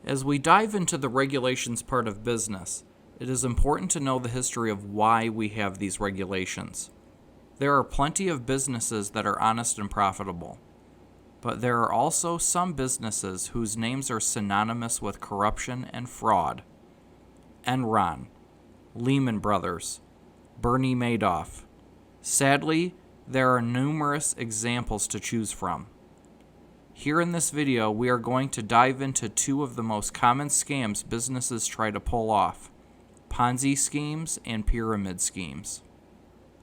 As we dive into the regulations part of business, it is important to know the history of why we have these regulations. There are plenty of businesses that are honest and profitable, but there are also some businesses whose names are synonymous with corruption and fraud. Enron, Lehman Brothers, Bernie Madoff. Sadly, there are numerous examples to choose from. Here in this video, we are going to dive into two of the most common scams businesses try to pull off: Ponzi schemes and pyramid schemes.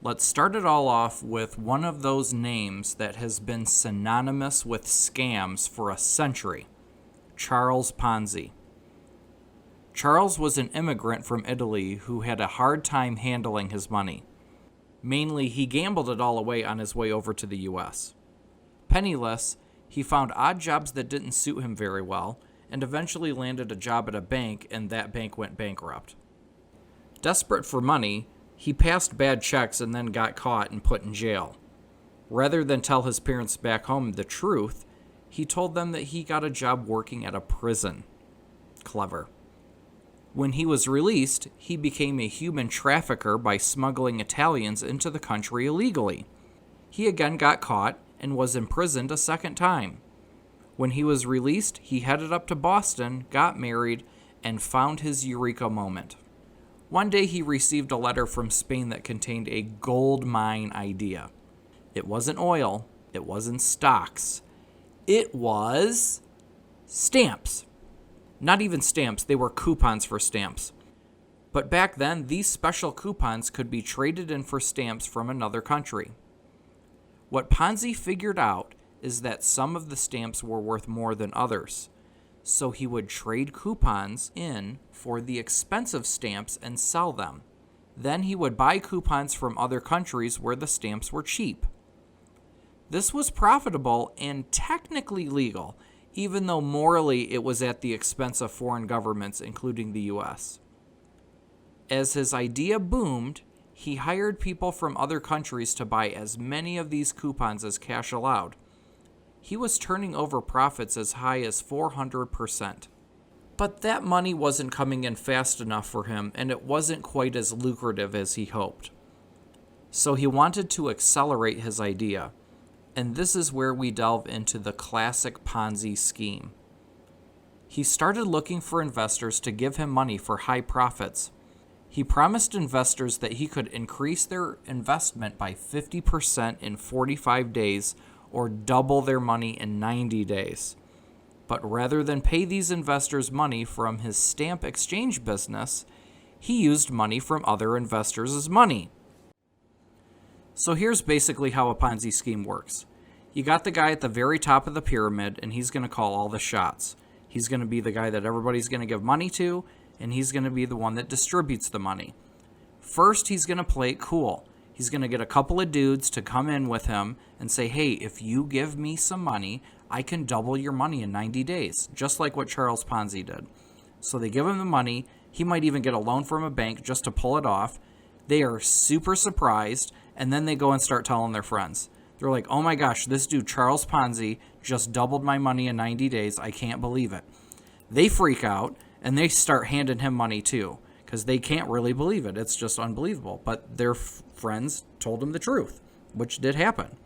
Let's start it all off with one of those names that has been synonymous with scams for a century: Charles Ponzi. Charles was an immigrant from Italy who had a hard time handling his money. Mainly, he gambled it all away on his way over to the US. Penniless, he found odd jobs that didn't suit him very well, and eventually landed a job at a bank, and that bank went bankrupt. Desperate for money, he passed bad checks and then got caught and put in jail. Rather than tell his parents back home the truth, he told them that he got a job working at a prison. Clever. When he was released, he became a human trafficker by smuggling Italians into the country illegally. He again got caught and was imprisoned a second time. When he was released, he headed up to Boston, got married, and found his eureka moment. One day he received a letter from Spain that contained a gold mine idea. It wasn't oil, it wasn't stocks, it was stamps. Not even stamps, they were coupons for stamps. But back then, these special coupons could be traded in for stamps from another country. What Ponzi figured out is that some of the stamps were worth more than others, so he would trade coupons in for the expensive stamps and sell them. Then he would buy coupons from other countries where the stamps were cheap. This was profitable and technically legal, even though morally it was at the expense of foreign governments, including the US. As his idea boomed, he hired people from other countries to buy as many of these coupons as cash allowed. He was turning over profits as high as 400%. But that money wasn't coming in fast enough for him, and it wasn't quite as lucrative as he hoped. So he wanted to accelerate his idea. And this is where we delve into the classic Ponzi scheme. He started looking for investors to give him money for high profits. He promised investors that he could increase their investment by 50% in 45 days or double their money in 90 days. But rather than pay these investors money from his stamp exchange business, he used money from other investors' money. So here's basically how a Ponzi scheme works. You got the guy at the very top of the pyramid, and he's going to call all the shots. He's going to be the guy that everybody's going to give money to, and he's going to be the one that distributes the money. First, he's going to play it cool. He's going to get a couple of dudes to come in with him and say, hey, if you give me some money, I can double your money in 90 days, just like what Charles Ponzi did. So they give him the money. He might even get a loan from a bank just to pull it off. They are super surprised, and then they go and start telling their friends. They're like, oh my gosh, this dude Charles Ponzi just doubled my money in 90 days. I can't believe it. They freak out, and they start handing him money too, because they can't really believe it. It's just unbelievable. But their friends told them the truth, which did happen.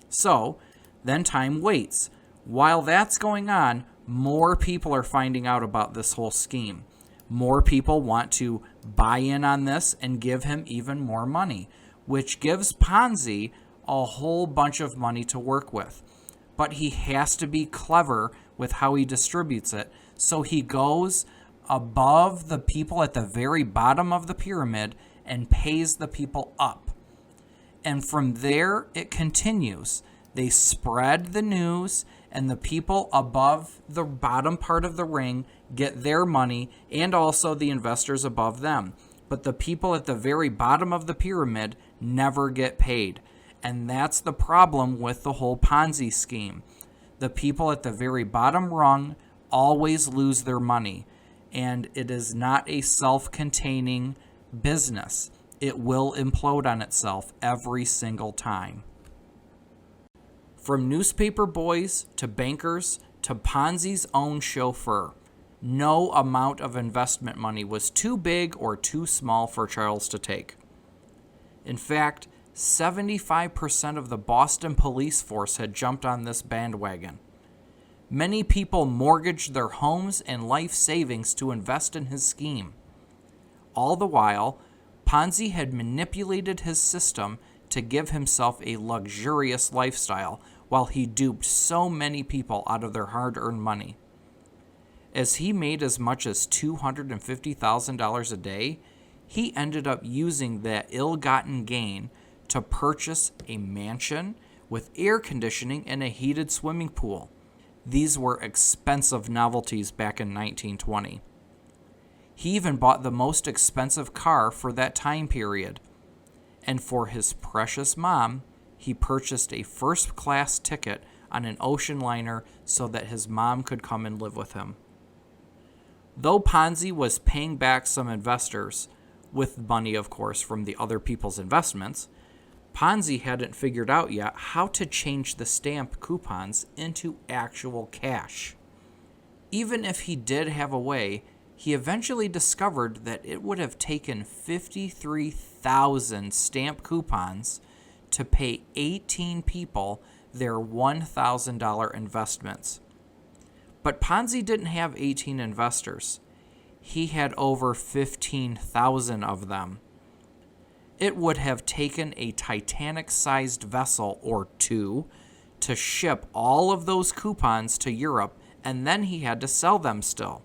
So then time waits. While that's going on, more people are finding out about this whole scheme. More people want to buy in on this and give him even more money, which gives Ponzi a whole bunch of money to work with. But he has to be clever with how he distributes it. So he goes above the people at the very bottom of the pyramid and pays the people up. And from there, it continues. They spread the news, and the people above the bottom part of the ring get their money, and also the investors above them. But the people at the very bottom of the pyramid never get paid. And that's the problem with the whole Ponzi scheme. The people at the very bottom rung always lose their money. And it is not a self-containing business. It will implode on itself every single time. From newspaper boys to bankers to Ponzi's own chauffeur, No amount of investment money was too big or too small for Charles to take. In fact, 75% of the Boston police force had jumped on this bandwagon. Many people mortgaged their homes and life savings to invest in his scheme. All the while, Ponzi had manipulated his system to give himself a luxurious lifestyle while he duped so many people out of their hard-earned money. As he made as much as $250,000 a day, he ended up using that ill-gotten gain to purchase a mansion with air conditioning and a heated swimming pool. These were expensive novelties back in 1920. He even bought the most expensive car for that time period. And for his precious mom, he purchased a first-class ticket on an ocean liner so that his mom could come and live with him. Though Ponzi was paying back some investors, with money, of course, from the other people's investments, Ponzi hadn't figured out yet how to change the stamp coupons into actual cash. Even if he did have a way, he eventually discovered that it would have taken 53,000 stamp coupons to pay 18 people their $1,000 investments. But Ponzi didn't have 18 investors. He had over 15,000 of them. It would have taken a Titanic-sized vessel or two to ship all of those coupons to Europe, and then he had to sell them still.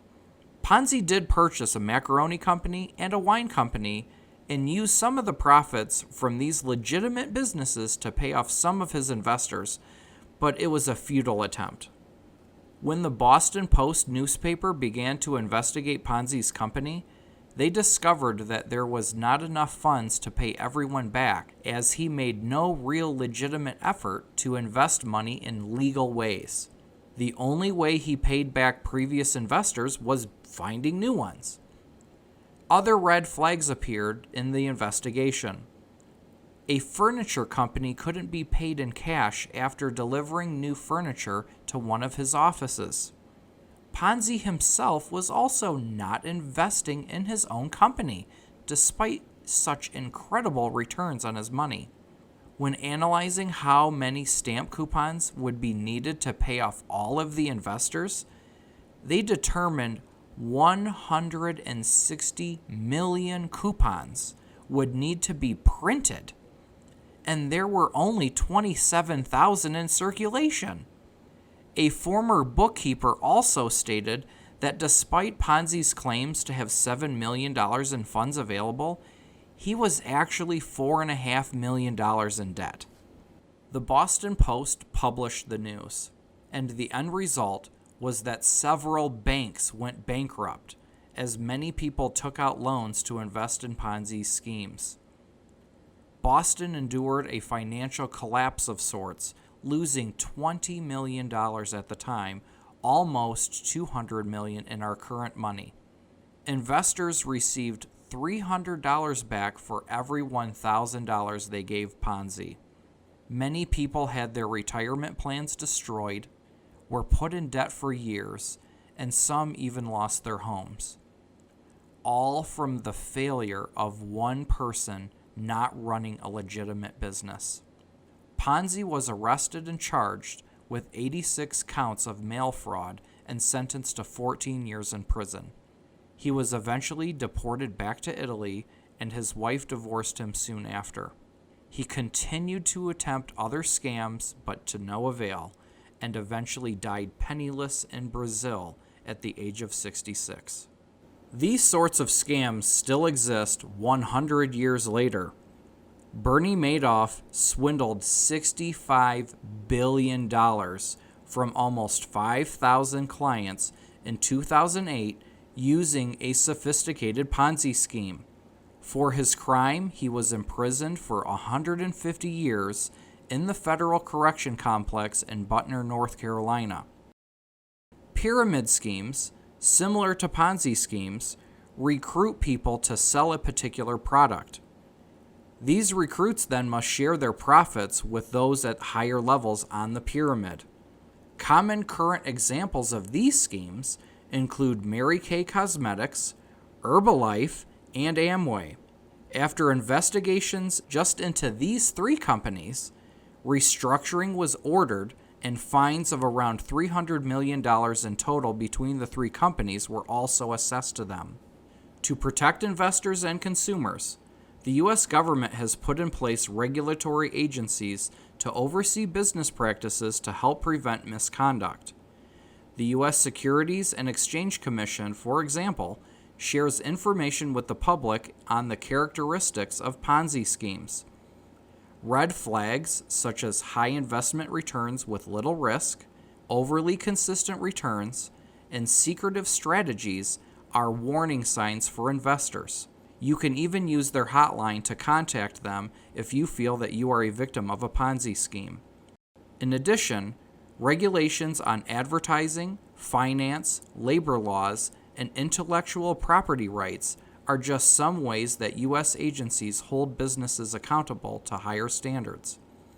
Ponzi did purchase a macaroni company and a wine company and used some of the profits from these legitimate businesses to pay off some of his investors, but it was a futile attempt. When the Boston Post newspaper began to investigate Ponzi's company, they discovered that there was not enough funds to pay everyone back, as he made no real legitimate effort to invest money in legal ways. The only way he paid back previous investors was finding new ones. Other red flags appeared in the investigation. A furniture company couldn't be paid in cash after delivering new furniture to one of his offices. Ponzi himself was also not investing in his own company, despite such incredible returns on his money. When analyzing how many stamp coupons would be needed to pay off all of the investors, they determined 160 million coupons would need to be printed, and there were only 27,000 in circulation. A former bookkeeper also stated that despite Ponzi's claims to have $7 million in funds available, he was actually $4.5 million in debt. The Boston Post published the news, and the end result was that several banks went bankrupt, as many people took out loans to invest in Ponzi's schemes. Boston endured a financial collapse of sorts, losing $20 million at the time, almost $200 million in our current money. Investors received $300 back for every $1,000 they gave Ponzi. Many people had their retirement plans destroyed, were put in debt for years, and some even lost their homes. All from the failure of one person not running a legitimate business. Ponzi was arrested and charged with 86 counts of mail fraud and sentenced to 14 years in prison. He was eventually deported back to Italy, and his wife divorced him soon after. He continued to attempt other scams, but to no avail, and eventually died penniless in Brazil at the age of 66. These sorts of scams still exist 100 years later. Bernie Madoff swindled $65 billion from almost 5,000 clients in 2008 using a sophisticated Ponzi scheme. For his crime, he was imprisoned for 150 years in the Federal Correction Complex in Butner, North Carolina. Pyramid schemes, similar to Ponzi schemes, recruit people to sell a particular product. These recruits then must share their profits with those at higher levels on the pyramid. Common current examples of these schemes include Mary Kay Cosmetics, Herbalife, and Amway. After investigations just into these 3 companies, restructuring was ordered and fines of around $300 million in total between the 3 companies were also assessed to them. To protect investors and consumers, the U.S. government has put in place regulatory agencies to oversee business practices to help prevent misconduct. The U.S. Securities and Exchange Commission, for example, shares information with the public on the characteristics of Ponzi schemes. Red flags such as high investment returns with little risk, overly consistent returns, and secretive strategies are warning signs for investors. You can even use their hotline to contact them if you feel that you are a victim of a Ponzi scheme. In addition, regulations on advertising, finance, labor laws, and intellectual property rights are just some ways that U.S. agencies hold businesses accountable to higher standards.